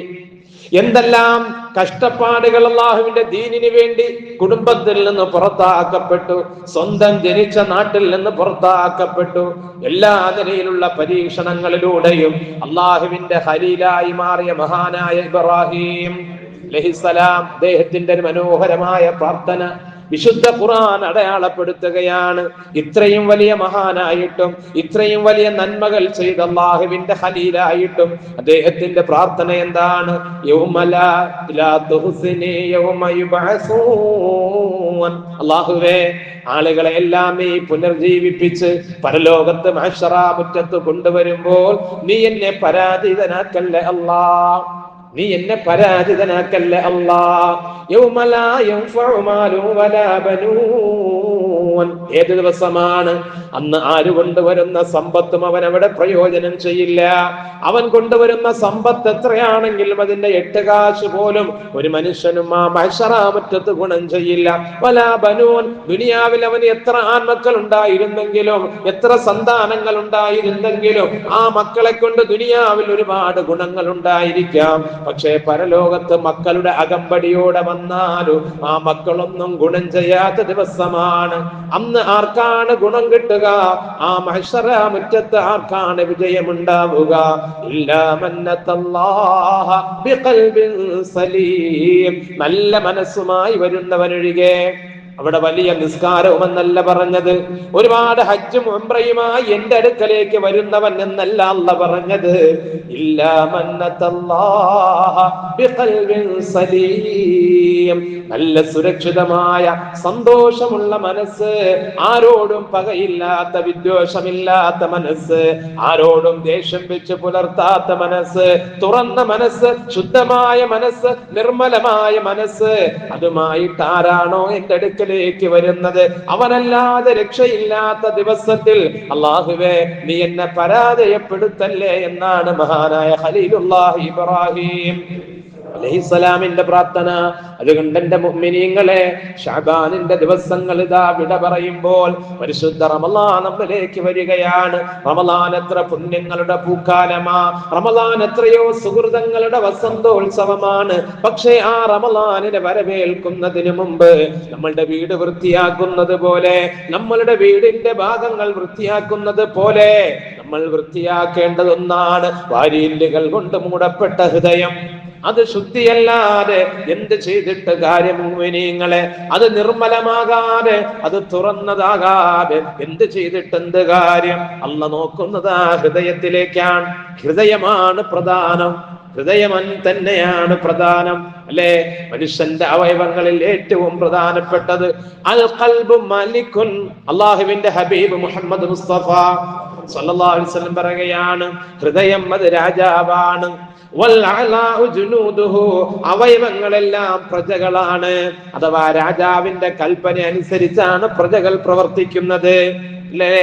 എന്തെല്ലാം കഷ്ടപ്പാടുകൾ അള്ളാഹുവിന്റെ ദീനിന് വേണ്ടി. കുടുംബത്തിൽ നിന്ന് പുറത്താക്കപ്പെട്ടു, സ്വന്തം ജനിച്ച നാട്ടിൽ നിന്ന് പുറത്താക്കപ്പെട്ടു. എല്ലാ നിലയിലുള്ള പരീക്ഷണങ്ങളിലൂടെയും അള്ളാഹുവിന്റെ ഖലീലായി മാറിയ മഹാനായ ഇബ്രാഹിം അലൈഹിസ്സലാം, അദ്ദേഹത്തിന്റെ ഒരു മനോഹരമായ പ്രാർത്ഥന വിശുദ്ധ ഖുർആൻ അടയാളപ്പെടുത്തുകയാണ്. ഇത്രയും വലിയ മഹാനായിട്ടും ഇത്രയും വലിയ നന്മകൾ ചെയ്ത അല്ലാഹുവിന്റെ ഖലീലായിട്ടും അദ്ദേഹത്തിന്റെ പ്രാർത്ഥന എന്താണ്? അല്ലാഹുവേ, ആളുകളെ എല്ലാം നീ പുനർജീവിപ്പിച്ച് പരലോകത്ത് മഹ്ശറാ മുറ്റത്ത് കൊണ്ടുവരുമ്പോൾ നീ എന്നെ പരാജിതനാക്കല്ലേ അല്ലാ, നീ എന്നെ പരാജിതനാക്കല്ലേ അല്ലാ. യൗമ ലാ യൻഫഉ മാലു വലാ ബനൂൻ. ഏത് ദിവസമാണ്? അന്ന് ആര് കൊണ്ടുവരുന്ന സമ്പത്തും അവനവിടെ പ്രയോജനം ചെയ്യില്ല. അവൻ കൊണ്ടുവരുന്ന സമ്പത്ത് എത്രയാണെങ്കിലും അതിന്റെ 8 കാശ് പോലും ഒരു മനുഷ്യനും ആ മഹ്ശറാ മുറ്റത്ത് ഗുണം ചെയ്യില്ല. വലാ ബനൂൻ. ദുനിയാവിൽ അവന് എത്ര ആൺമക്കൾ ഉണ്ടായിരുന്നെങ്കിലും, എത്ര സന്താനങ്ങൾ ഉണ്ടായിരുന്നെങ്കിലും ആ മക്കളെ കൊണ്ട് ദുനിയാവിൽ ഒരുപാട് ഗുണങ്ങൾ ഉണ്ടായിരിക്കാം. പക്ഷേ പരലോകത്ത് മക്കളുടെ അകമ്പടിയോടെ വന്നാലും ആ മക്കളൊന്നും ഗുണം ചെയ്യാത്ത ദിവസമാണ്. അന്ന് ആർക്കാണ് ഗുണം കിട്ടുക? ആ മഹ്ശറാ മുറ്റത്ത് ആർക്കാണ് വിജയമുണ്ടാവുക? ഇല്ലാ മൻ അത്തല്ലാഹ ബിഖൽബിൻ സലീം. നല്ല മനസ്സുമായി വരുന്നവനൊഴികെ. അവിടെ വലിയ നിസ്കാരവും എന്നല്ല പറഞ്ഞത്, ഒരുപാട് ഹജ്ജും ഉംറയുമായി എന്റെ അടുക്കലേക്ക് വരുന്നവൻ എന്നല്ല അല്ലാഹ് പറഞ്ഞത്. ഇല്ലാ മൻ അത്തല്ലാഹ ബിഖൽബിൻ സലീം. നല്ല സുരക്ഷിതമായ സന്തോഷമുള്ള മനസ്സ്, ആരോടും പകയില്ലാത്ത വിദ്വേഷമില്ലാത്ത മനസ്സ്, ആരോടും ദേഷ്യം വെച്ച് പുലർത്താത്ത മനസ്സ്, തുറന്ന മനസ്സ്, ശുദ്ധമായ മനസ്സ്, നിർമ്മലമായ മനസ്സ്, അതുമായിട്ട് ആരാണോ എന്റെ അടുക്കലേക്ക് വരുന്നത് അവനല്ലാതെ രക്ഷയില്ലാത്ത ദിവസത്തിൽ അല്ലാഹുവേ നീ എന്നെ പരാജയപ്പെടുത്തല്ലേ എന്നാണ് മഹാനായ ഖലീലുല്ലാഹി ഇബ്രാഹിം അലൈഹിസ്സലാമിന്റെ പ്രാർത്ഥന. അതുകൊണ്ട് എന്റെ മുഅ്മിനീങ്ങളെ, ശഅബാനിന്റെ ദിവസങ്ങൾ ഇതാ വിട പറയുമ്പോൾ പരിശുദ്ധ റമളാൻ നമ്മിലേക്ക് വരികയാണ്. റമളാൻ എത്ര പുണ്യങ്ങളുടെ പൂക്കാലമാ, റമളാൻ എത്രയോ സുഹൃതങ്ങളുടെ വസന്തോത്സവമാണ്. പക്ഷേ ആ റമളാനിനെ വരവേൽക്കുന്നതിന് മുമ്പ് നമ്മളുടെ വീട് വൃത്തിയാക്കുന്നത് പോലെ, നമ്മളുടെ വീടിന്റെ ഭാഗങ്ങൾ വൃത്തിയാക്കുന്നത് പോലെ നമ്മൾ വൃത്തിയാക്കേണ്ടതൊന്നാണ് വാരിയല്ലുകൾ കൊണ്ട് മൂടപ്പെട്ട ഹൃദയം. അത് ശുദ്ധിയല്ലാതെ എന്ത് ചെയ്തിട്ട് കാര്യം? മുഅ്മിനീങ്ങളെ, അത് നിർമ്മലമാകാതെ, അത് തുറന്നതാകാതെ എന്ത് ചെയ്തിട്ട് എന്ത് കാര്യം? അല്ലാഹ് നോക്കുന്നത് ആ ഹൃദയത്തിലേക്കാണ്. ഹൃദയമാണ് പ്രധാനം, ഹൃദയമൻ തന്നെയാണ് പ്രധാനം, അല്ലേ? മനുഷ്യന്റെ അവയവങ്ങളിൽ ഏറ്റവും പ്രധാനപ്പെട്ടത് അൽ ഖൽബു മലിക്കുൻ. അല്ലാഹുവിന്റെ ഹബീബ് മുഹമ്മദ് മുസ്തഫ സല്ലല്ലാഹു അലൈഹി വസല്ലം പറയുകയാണ്, ഹൃദയം അത് രാജാവാണ്. അവയവങ്ങളെല്ലാം പ്രജകളാണ്. അഥവാ രാജാവിന്റെ കൽപ്പന അനുസരിച്ചാണ് പ്രജകൾ പ്രവർത്തിക്കുന്നത്, അല്ലേ?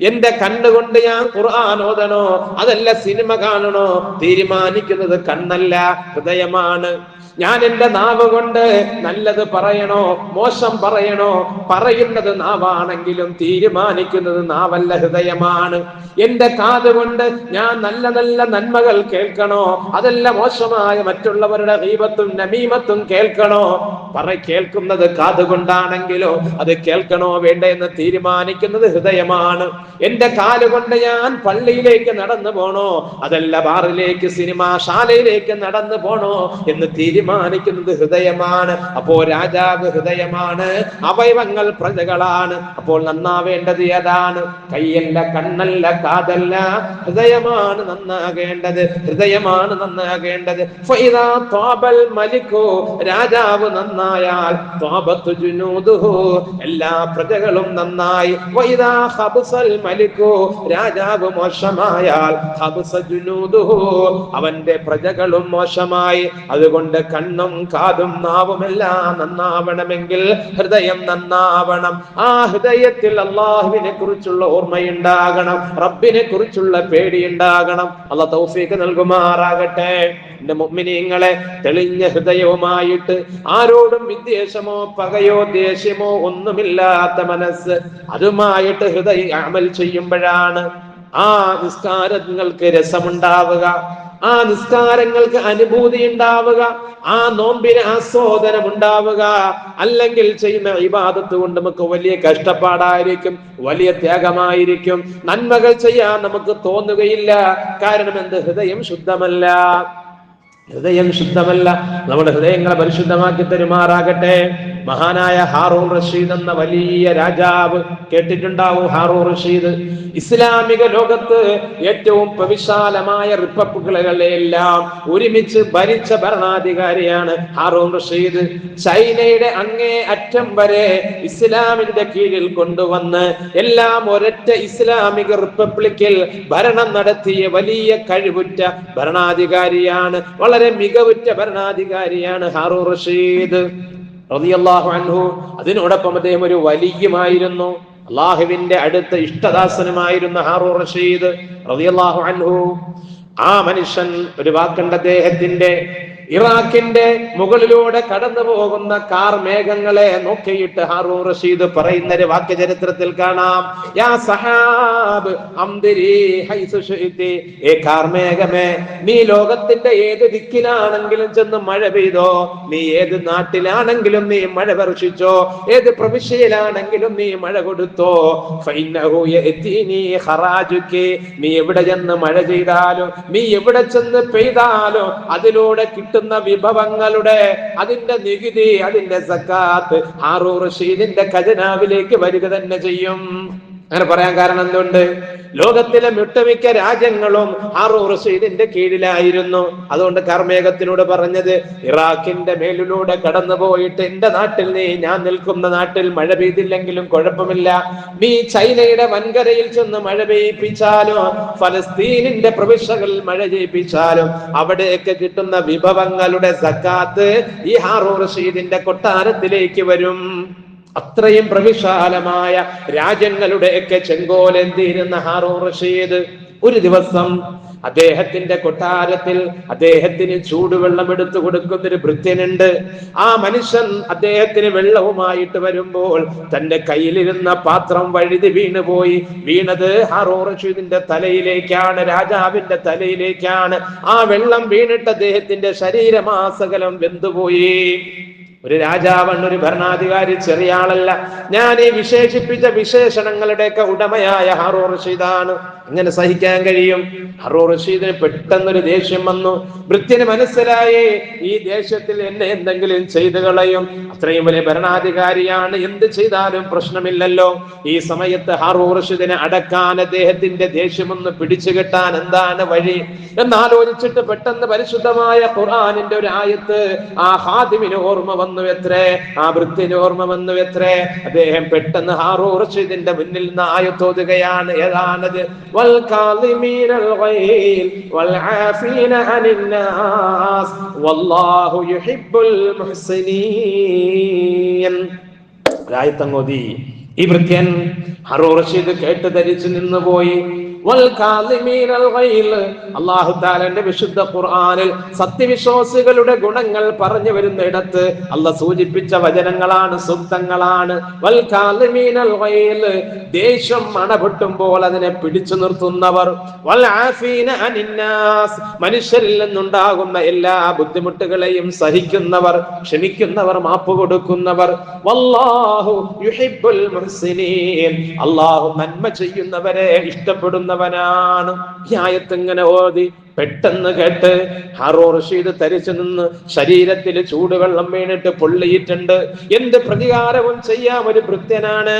എന്റെ കണ്ണുകൊണ്ട് ഞാൻ ഖുർആൻ ഓതണോ അതല്ല സിനിമ കാണണോ തീരുമാനിക്കുന്നത് കണ്ണല്ല, ഹൃദയമാണ്. ഞാൻ എന്റെ നാവ് കൊണ്ട് നല്ലത് പറയണോ മോശം പറയണോ പറയുന്നത് നാവാണെങ്കിലും തീരുമാനിക്കുന്നത് നാവല്ല, ഹൃദയമാണ്. എന്റെ കാത് കൊണ്ട് ഞാൻ നല്ല നല്ല നന്മകൾ കേൾക്കണോ അതല്ല മോശമായ മറ്റുള്ളവരുടെ ഗീബത്തും നമീമത്തും കേൾക്കണോ കേൾക്കുന്നത് കാത് കൊണ്ടാണെങ്കിലോ അത് കേൾക്കണോ വേണ്ട എന്ന് തീരുമാനിക്കുന്നത് ഹൃദയമാണ്. എന്റെ കാലുകൊണ്ട് ഞാൻ പള്ളിയിലേക്ക് നടന്നു പോണോ അതല്ല ബാറിലേക്ക് സിനിമാശാലയിലേക്ക് നടന്നു പോണോ എന്ന് തീരുമാനിക്കുന്നത് ഹൃദയമാണ്. അപ്പോ രാജാവ് ഹൃദയമാണ്, അവയവങ്ങൾ പ്രജകളാണ്. അപ്പോൾ നന്നാവേണ്ടത് ഏതാണ്? കൈയല്ല, കണ്ണല്ല, കാതല്ല, ഹൃദയമാണ് നന്നാകേണ്ടത്, ഹൃദയമാണ് നന്നാകേണ്ടത്. ഫഇദാ ത്വാബൽ മലികു, രാജാവ് നന്നായാൽ ത്വാബത്തു ജുനൂദുഹു, എല്ലാ പ്രജകളും നന്നായി. വഇദാ ഖബ്സൽ മലികു, രാജാവ് മോശമായാൽ ഖബ്സ ജുനൂദുഹു, അവന്റെ പ്രജകളും മോശമായി. അതുകൊണ്ട് കണ്ണും കാതും നാവുമെല്ലാം നന്നാവണമെങ്കിൽ ഹൃദയം നന്നാവണം. ആ ഹൃദയത്തിൽ അള്ളാഹുവിനെ കുറിച്ചുള്ള ഓർമ്മയുണ്ടാകണം, റബ്ബിനെ കുറിച്ചുള്ള പേടിയുണ്ടാകണം. അള്ളാഹ് തൗഫീഖ് നൽകുമാറാകട്ടെ. എന്റെ മുഅ്മിനീങ്ങളെ, തെളിഞ്ഞ ഹൃദയവുമായിട്ട് ആരോടും വിദ്വേഷമോ പകയോ ദേഷ്യമോ ഒന്നുമില്ലാത്ത മനസ്സ്, അതുമായിട്ട് ഹൃദയം അമൽ ചെയ്യുമ്പോഴാണ് ആ നിസ്കാരങ്ങൾക്ക് രസമുണ്ടാവുക, ആ നിസ്കാരങ്ങൾക്ക് അനുഭൂതി ഉണ്ടാവുക, ആ നോമ്പിന് ആസ്വാദനം ഉണ്ടാവുക. അല്ലെങ്കിൽ ചെയ്യുന്ന ഇബാദത്ത് കൊണ്ട് നമുക്ക് വലിയ കഷ്ടപ്പാടായിരിക്കും, വലിയ ത്യാഗമായിരിക്കും. നന്മകൾ ചെയ്യാൻ നമുക്ക് തോന്നുകയില്ല. കാരണം എന്ത്? ഹൃദയം ശുദ്ധമല്ല. ഹൃദയം ശുദ്ധമല്ല. നമ്മുടെ ഹൃദയങ്ങളെ പരിശുദ്ധമാക്കി തരുമാറാകട്ടെ. മഹാനായ ഹാറൂൺ റഷീദ് എന്ന വലിയ രാജാവ് കേട്ടിട്ടുണ്ടാവും. ഹാറൂൺ റഷീദ് ഇസ്ലാമിക ലോകത്ത് ഏറ്റവും പ്രവിശാലമായ റിപ്പബ്ലിക്കുകളെല്ലാം ഒരുമിച്ച് ഭരിച്ച ഭരണാധികാരിയാണ് ഹാറൂൺ റഷീദ്. ചൈനയുടെ അങ്ങേ അറ്റം വരെ ഇസ്ലാമിന്റെ കീഴിൽ കൊണ്ടുവന്ന് എല്ലാം ഒരൊറ്റ ഇസ്ലാമിക റിപ്പബ്ലിക്കിൽ ഭരണം നടത്തിയ വലിയ കഴിവുറ്റ ഭരണാധികാരിയാണ്, വളരെ മികവുറ്റ ഭരണാധികാരിയാണ് ഹാറൂൺ റഷീദ് റളിയല്ലാഹു അൻഹു. അതിനോടൊപ്പം അദ്ദേഹം ഒരു വലിയുമായിരുന്നു, അള്ളാഹുവിന്റെ അടുത്ത ഇഷ്ടദാസനുമായിരുന്നു ഹാറൂൺ റഷീദ് റളിയല്ലാഹു അൻഹു. ആ മനുഷ്യൻ ഒരു വാക്കുണ്ട് അദ്ദേഹത്തിന്റെ, ഇറാഖിന്റെ മുകളിലൂടെ കടന്നു പോകുന്ന കാർ മേഘങ്ങളെ നോക്കിയിട്ട് ഹാറൂൺ റഷീദ് പറയുന്ന ഒരു വാക്യ ചരിത്രത്തിൽ കാണാം. യാ സഹാബ് അംദിരി ഹൈസു ശിഇതി, ഏ കാർ മേഘമേ, നീ ലോകത്തിന്റെ ഏത് ദിക്കിലാണെങ്കിലും ചെന്ന് മഴ പെയ്തോ, നീ ഏത് നാട്ടിലാണെങ്കിലും നീ മഴ വർഷിച്ചോ, ഏത് പ്രവിശ്യയിലാണെങ്കിലും നീ മഴ കൊടുത്തോ, ഫഇന്നഹു യഅതീനി ഖറാജുകി, നീ എവിടെ ചെന്ന് മഴ ചെയ്താലോ, നീ എവിടെ ചെന്ന് പെയ്താലോ അതിലൂടെ കിട്ടുന്ന വിഭവങ്ങളുടെ അതിന്റെ നികുതി, അതിന്റെ സക്കാത്ത് ഹാറൂൺ റഷീദിന്റെ ഖജനാവിലേക്ക് വരിക തന്നെ ചെയ്യും. അങ്ങനെ പറയാൻ കാരണം എന്തുകൊണ്ട്? ലോകത്തിലെ ഒട്ടുമിക്ക രാജ്യങ്ങളും ഹാറൂൺ റഷീദിന്റെ കീഴിലായിരുന്നു. അതുകൊണ്ട് കർമ്മേഘത്തിനോട് പറഞ്ഞത്, ഇറാഖിന്റെ മേലിലൂടെ കടന്നു പോയിട്ട് എന്റെ നാട്ടിൽ നീ, ഞാൻ നിൽക്കുന്ന നാട്ടിൽ മഴ പെയ്തില്ലെങ്കിലും കുഴപ്പമില്ല, നീ ചൈനയുടെ വൻകരയിൽ ചെന്ന് മഴ പെയ്യിപ്പിച്ചാലും ഫലസ്തീനിന്റെ പ്രവിശ്യകളിൽ മഴ ചെയ്യിപ്പിച്ചാലും അവിടെയൊക്കെ കിട്ടുന്ന വിഭവങ്ങളുടെ സക്കാത്ത് ഈ ഹാറൂൺ റഷീദിന്റെ കൊട്ടാരത്തിലേക്ക് വരും. അത്രയും പ്രവിശാലമായ രാജ്യങ്ങളുടെയൊക്കെ ചെങ്കോലെന്തിരുന്ന ഹാറൂൺ റഷീദ് ഒരു ദിവസം അദ്ദേഹത്തിന്റെ കൊട്ടാരത്തിൽ അദ്ദേഹത്തിന് ചൂടുവെള്ളം എടുത്തു കൊടുക്കുന്ന ഒരു ഭൃത്യനുണ്ട്. ആ മനുഷ്യൻ അദ്ദേഹത്തിന് വെള്ളവുമായിട്ട് വരുമ്പോൾ തന്റെ കയ്യിലിരുന്ന പാത്രം വഴുതി വീണുപോയി. വീണത് ഹാറൂൺ റഷീദിന്റെ തലയിലേക്കാണ്, രാജാവിന്റെ തലയിലേക്കാണ്. ആ വെള്ളം വീണിട്ട് അദ്ദേഹത്തിന്റെ ശരീരമാസകലം വെന്തുപോയി. ഒരു രാജാവാണ്, ഒരു ഭരണാധികാരി ചെറിയ ആളല്ല. ഞാൻ ഈ വിശേഷിപ്പിച്ച വിശേഷണങ്ങളുടെയൊക്കെ ഉടമയായ ഹാറൂൺ റഷീദാണ്. എങ്ങനെ സഹിക്കാൻ കഴിയും? ഹാറൂൺ റഷീദിന് പെട്ടെന്നൊരു ദേഷ്യം വന്നു. ഭൃത്യന് മനസ്സിലായി, ഈ ദേഷ്യത്തിൽ എന്നെ എന്തെങ്കിലും ചെയ്തു കളയും. അത്രയും വലിയ ഭരണാധികാരിയാണ്, എന്ത് ചെയ്താലും പ്രശ്നമില്ലല്ലോ. ഈ സമയത്ത് ഹാറൂൺ റഷീദിനെ അടക്കാൻ, അദ്ദേഹത്തിന്റെ ദേഷ്യമൊന്ന് പിടിച്ചു കെട്ടാൻ എന്താണ് വഴി എന്നാലോചിച്ചിട്ട് പെട്ടെന്ന് പരിശുദ്ധമായ ഖുർആനിന്റെ ഒരു ആയത്ത് ആ ഹാദിമിന് ഓർമ്മ വന്നു എത്രേ, ആ ഭൃത്യന് ഓർമ്മ വന്നു എത്രേ. അദ്ദേഹം പെട്ടെന്ന് ഹാറൂൺ റഷീദിന്റെ മുന്നിൽ നിന്ന് ആയത്തോതുകയാണ്. ഏതാണത്? വൽ കാളിമീനൽ ഗൈൽ വൽ ആഫീന അനിൻ നാസ് വല്ലാഹു യുഹിബ്ബുൽ മുഹ്സിനീൻ. ആയത്തങ്ങോതി ഈ ഭൃത്യൻ ഹാറൂൺ റഷീദ് കേട്ട് ധരിച്ചു നിന്നുപോയി. അല്ലാഹു തആലയുടെ വിശുദ്ധ ഖുർആനിൽ സത്യവിശ്വാസികളുടെ ഗുണങ്ങൾ പറഞ്ഞു വരുന്നിടത്ത് അല്ലാഹ് സൂചിപ്പിച്ച വചനങ്ങളാണ്, സൂക്തങ്ങളാണ്. വൽ കാളിമീനൽ ഗൈൽ, ദേഷ്യം അണപൊട്ടുമ്പോൾ അതിനെ പിടിച്ചു നിർത്തുന്നവർ. വൽ ആഫീന അനിന്നാസ്, മനുഷ്യരിൽ നിന്നുണ്ടാകുന്ന എല്ലാ ബുദ്ധിമുട്ടുകളെയും സഹിക്കുന്നവർ, ക്ഷമിക്കുന്നവർ, മാപ്പ് കൊടുക്കുന്നവർ. വല്ലാഹു യുഹിബ്ബുൽ മുഹ്സിനീൻ, അല്ലാഹു നന്മ ചെയ്യുന്നവരെ ഇഷ്ടപ്പെടുന്നവനാണ്. ഈ ആയത്ത് ഇങ്ങനെ ഓതി പെട്ടെന്ന് കേട്ട് ഹാറൂൺ റഷീദ് തരിച്ചു നിന്ന് ശരീരത്തിൽ ചൂടുവെള്ളം വീണിട്ട് പൊള്ളിയിട്ടുണ്ട്. എന്ത് പ്രതികാരവും ചെയ്യാൻ ഒരു ഭൃത്യനാണ്.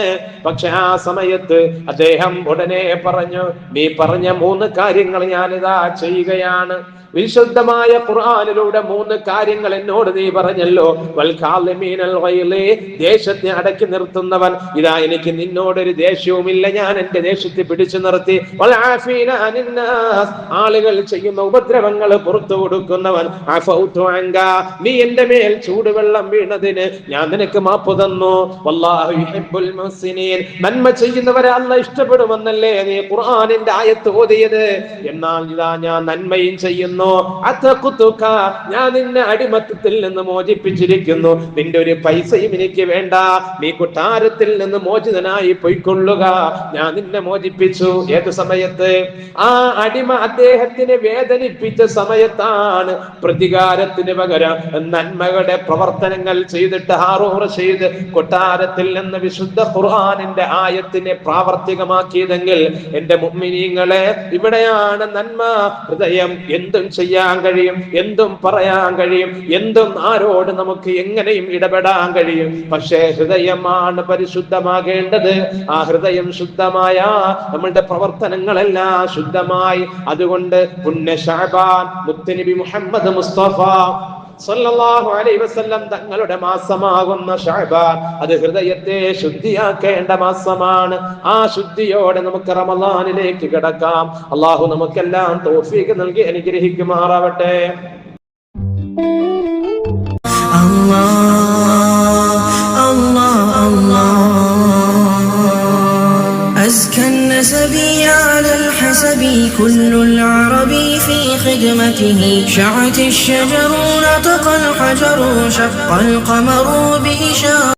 പക്ഷെ ആ സമയത്ത് അദ്ദേഹം ഉടനെ പറഞ്ഞു, നീ പറഞ്ഞ 3 കാര്യങ്ങൾ ഞാനിതാ ചെയ്യുകയാണ്. വിശുദ്ധമായ ഖുർആനിലൂടെ 3 കാര്യങ്ങൾ എന്നോട് നീ പറഞ്ഞല്ലോ. വൽ കാളിമീനൽ ഗൈളി, ദേഷ്യത്തെ അടക്കി നിർത്തുന്നവൻ. ഇതാ എനിക്ക് നിന്നോടൊരു ദേഷ്യവുമില്ല, ഞാൻ എന്റെ ദേഷ്യത്തെ പിടിച്ചു നിർത്തി. വൽ ആഫീന അനിന്നാസ്, ആളുകൾ ചെയ്യുന്ന ഉപദ്രവങ്ങൾ പുറത്തു കൊടുക്കുന്നവൻ. അഫൗതു അൻക, നീ എന്റെ മേൽ ചൂടുവെള്ളം വീണതിന് ഞാൻ നിനക്ക് മാപ്പ് തന്നു. വല്ലാഹു യുഹിബ്ബുൽ മുഹ്സിനീൻ, നന്മ ചെയ്യുന്നവരെ അല്ലാഹ് ഇഷ്ടപ്പെടുമെന്നല്ലേ നീ ഖുർആനിന്റെ ആയത്ത് ഓതിയത്. എന്നാൽ ഇതാ ഞാൻ നന്മയും ചെയ്യുന്നു. ഞാൻ നിന്നെ അടിമത്തത്തിൽ നിന്ന് മോചിപ്പിച്ചിരിക്കുന്നു. നിന്റെ ഒരു പൈസയും എനിക്ക് വേണ്ട, നീ കൊട്ടാരത്തിൽ നിന്ന് മോചിതനായി പൊയ്ക്കൊള്ളുക, ഞാൻ നിന്നെ മോചിപ്പിച്ചു. ഏത് സമയത്ത്? ആ അടിമ അദ്ദേഹത്തിനെ വേദനിപ്പിച്ച സമയത്താണ് പ്രതികാരത്തിന് പകരം നന്മകളുടെ പ്രവർത്തനങ്ങൾ ചെയ്തിട്ട് ഹാറൂൺ റഷീദ് കൊട്ടാരത്തിൽ നിന്ന് വിശുദ്ധ ഖുർആനിന്റെ ആയത്തിനെ പ്രാവർത്തികമാക്കിയതെങ്കിൽ എന്റെ മുഅ്മിനീങ്ങളെ, ഇവിടെയാണ് നന്മ. ഹൃദയം എന്തും ചെയ്യാൻ കഴിയും, എന്തും പറയാൻ കഴിയും, എന്തും ആരോട് നമുക്ക് എങ്ങനെയും ഇടപെടാൻ കഴിയും. പക്ഷേ ഹൃദയമാണ് പരിശുദ്ധമാകേണ്ടത്. ആ ഹൃദയം ശുദ്ധമായ നമ്മളുടെ പ്രവർത്തനങ്ങളെല്ലാം ശുദ്ധമായി. അതുകൊണ്ട് പുണ്യ ശഅബാൻ മുത്തുനബി മുഹമ്മദ് മുസ്തഫ സല്ലല്ലാഹു അലൈഹി വസല്ലം തങ്ങളുടെ മാസമാകുന്ന ശഅബാൻ, അത് ഹൃദയത്തെ ശുദ്ധിയാക്കേണ്ട മാസമാണ്. ആ ശുദ്ധിയോടെ നമുക്ക് റമളാനിലേക്ക് കടക്കാം. അല്ലാഹു നമുക്കെല്ലാം തൗഫീഖ് നൽകി അനുഗ്രഹിക്കുമാറാവട്ടെ. أزكى النسب على الحسب كل العربي في خدمته شعت الشجر نطق الحجر شق القمر بإشارة